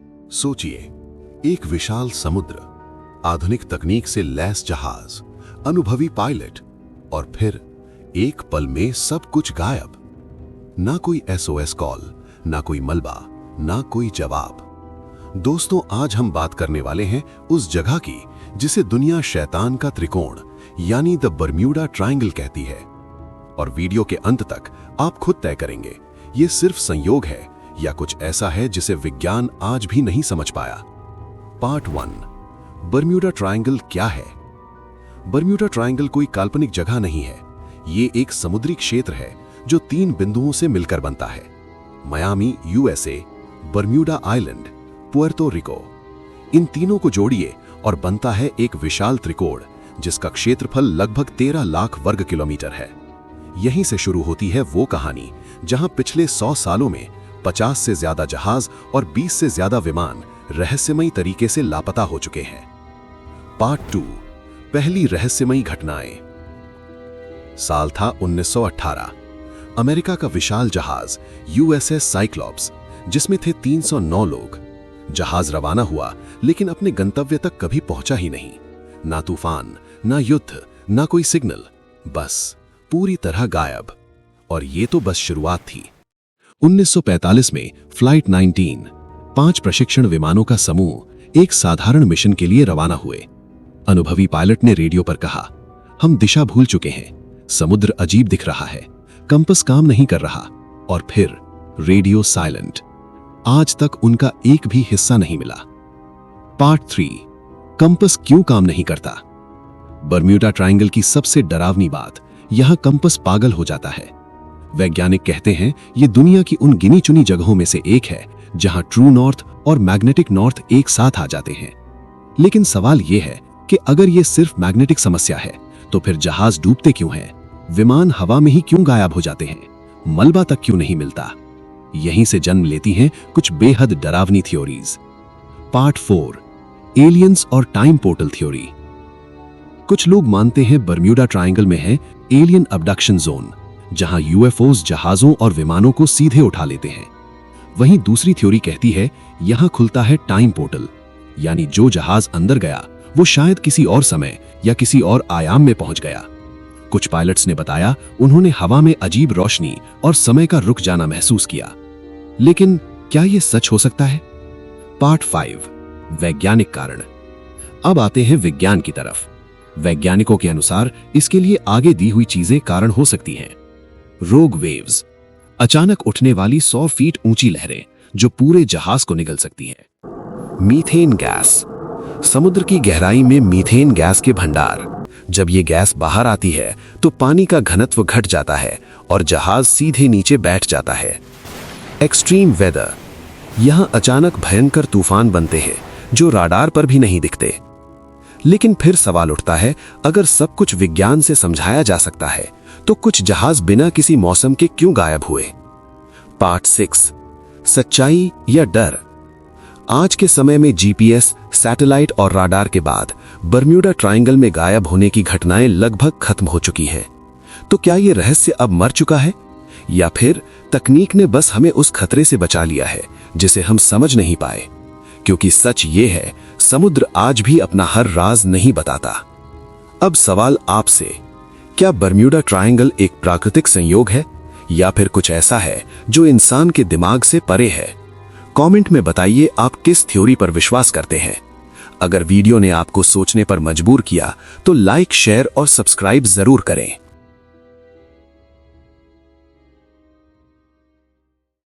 सोचिए, एक विशाल समुद्र, आधुनिक तकनीक से लैस जहाज, अनुभवी पायलट, और फिर एक पल में सब कुछ गायब। ना कोई SOS कॉल, ना कोई मलबा, ना कोई जवाब। दोस्तों, आज हम बात करने वाले हैं उस जगह की जिसे दुनिया शैतान का त्रिकोण यानी द बर्म्यूडा ट्रायंगल कहती है। और वीडियो के अंत तक आप खुद तय करेंगे, ये सिर्फ संयोग है या कुछ ऐसा है जिसे विज्ञान आज भी नहीं समझ पाया। पार्ट 1, बर्म्यूडा ट्रायंगल क्या है? बर्म्यूडा ट्रायंगल कोई काल्पनिक जगह नहीं है। ये एक समुद्री क्षेत्र है जो 3 बिंदुओं से मिलकर बनता है: Miami USA, Bermuda island, Puerto रिको। इन तीनों को जोड़िए और बनता है एक विशाल त्रिकोण जिसका क्षेत्रफल लगभग 13 लाख वर्ग किलोमीटर है। यहीं से शुरू होती है वो कहानी जहां पिछले 100 सालों में 50 से ज्यादा जहाज और 20 से ज्यादा विमान रहस्यमयी तरीके से लापता हो चुके हैं। पार्ट 2, पहली रहस्यमयी घटनाएं। साल था 1918। अमेरिका का विशाल जहाज USS साइक्लॉप्स, जिसमें थे 309 लोग। जहाज रवाना हुआ लेकिन अपने गंतव्य तक कभी पहुंचा ही नहीं। ना तूफान, ना युद्ध, ना कोई सिग्नल, बस पूरी तरह गायब। और ये तो बस शुरुआत थी। 1945 में फ्लाइट 19, 5 प्रशिक्षण विमानों का समूह एक साधारण मिशन के लिए रवाना हुए। अनुभवी पायलट ने रेडियो पर कहा, हम दिशा भूल चुके हैं, समुद्र अजीब दिख रहा है, कंपास काम नहीं कर रहा। और फिर रेडियो साइलेंट। आज तक उनका एक भी हिस्सा नहीं मिला। पार्ट 3, कंपास क्यों काम नहीं करता? बर्म्यूडा ट्रायंगल की सबसे डरावनी बात, यहां कंपास पागल हो जाता है। वैज्ञानिक कहते हैं ये दुनिया की उन गिनी चुनी जगहों में से एक है जहां ट्रू नॉर्थ और मैग्नेटिक नॉर्थ एक साथ आ जाते हैं। लेकिन सवाल यह है कि अगर ये सिर्फ मैग्नेटिक समस्या है तो फिर जहाज डूबते क्यों हैं? विमान हवा में ही क्यों गायब हो जाते हैं? मलबा तक क्यों नहीं मिलता? यहीं से जन्म लेती हैं कुछ बेहद डरावनी थ्योरीज। पार्ट 4, एलियंस और टाइम पोर्टल थ्योरी। कुछ लोग मानते हैं बर्म्यूडा ट्रायंगल में है एलियन अबडक्शन जोन, जहां UFOs जहाजों और विमानों को सीधे उठा लेते हैं। वहीं दूसरी थ्योरी कहती है यहां खुलता है टाइम पोर्टल, यानी जो जहाज अंदर गया वो शायद किसी और समय या किसी और आयाम में पहुंच गया। कुछ पायलट्स ने बताया उन्होंने हवा में अजीब रोशनी और समय का रुक जाना महसूस किया। लेकिन क्या यह सच हो सकता है? पार्ट 5, वैज्ञानिक कारण। अब आते हैं विज्ञान की तरफ। वैज्ञानिकों के अनुसार इसके लिए आगे दी हुई चीजें कारण हो सकती हैं। रोग वेव्स, अचानक उठने वाली 100 फीट ऊंची लहरें जो पूरे जहाज को निगल सकती हैं। मीथेन गैस, समुद्र की गहराई में मीथेन गैस के भंडार। जब ये गैस बाहर आती है तो पानी का घनत्व घट जाता है और जहाज सीधे नीचे बैठ जाता है। एक्सट्रीम वेदर, यहां अचानक भयंकर तूफान बनते हैं जो राडार पर भी नहीं दिखते। लेकिन फिर सवाल उठता है, अगर सब कुछ विज्ञान से समझाया जा सकता है तो कुछ जहाज बिना किसी मौसम के क्यों गायब हुए? पार्ट 6, सच्चाई या डर। आज के समय में GPS, सैटेलाइट और राडार के बाद बर्म्यूडा ट्रायंगल में गायब होने की घटनाएं लगभग खत्म हो चुकी हैं। तो क्या यह रहस्य अब मर चुका है, या फिर तकनीक ने बस हमें उस खतरे से बचा लिया है जिसे हम समझ नहीं पाए? क्योंकि सच ये है, समुद्र आज भी अपना हर राज नहीं बताता। अब सवाल आपसे, क्या बर्म्यूडा ट्रायंगल एक प्राकृतिक संयोग है या फिर कुछ ऐसा है जो इंसान के दिमाग से परे है? कमेंट में बताइए आप किस थ्योरी पर विश्वास करते हैं। अगर वीडियो ने आपको सोचने पर मजबूर किया तो लाइक, शेयर और सब्सक्राइब जरूर करें।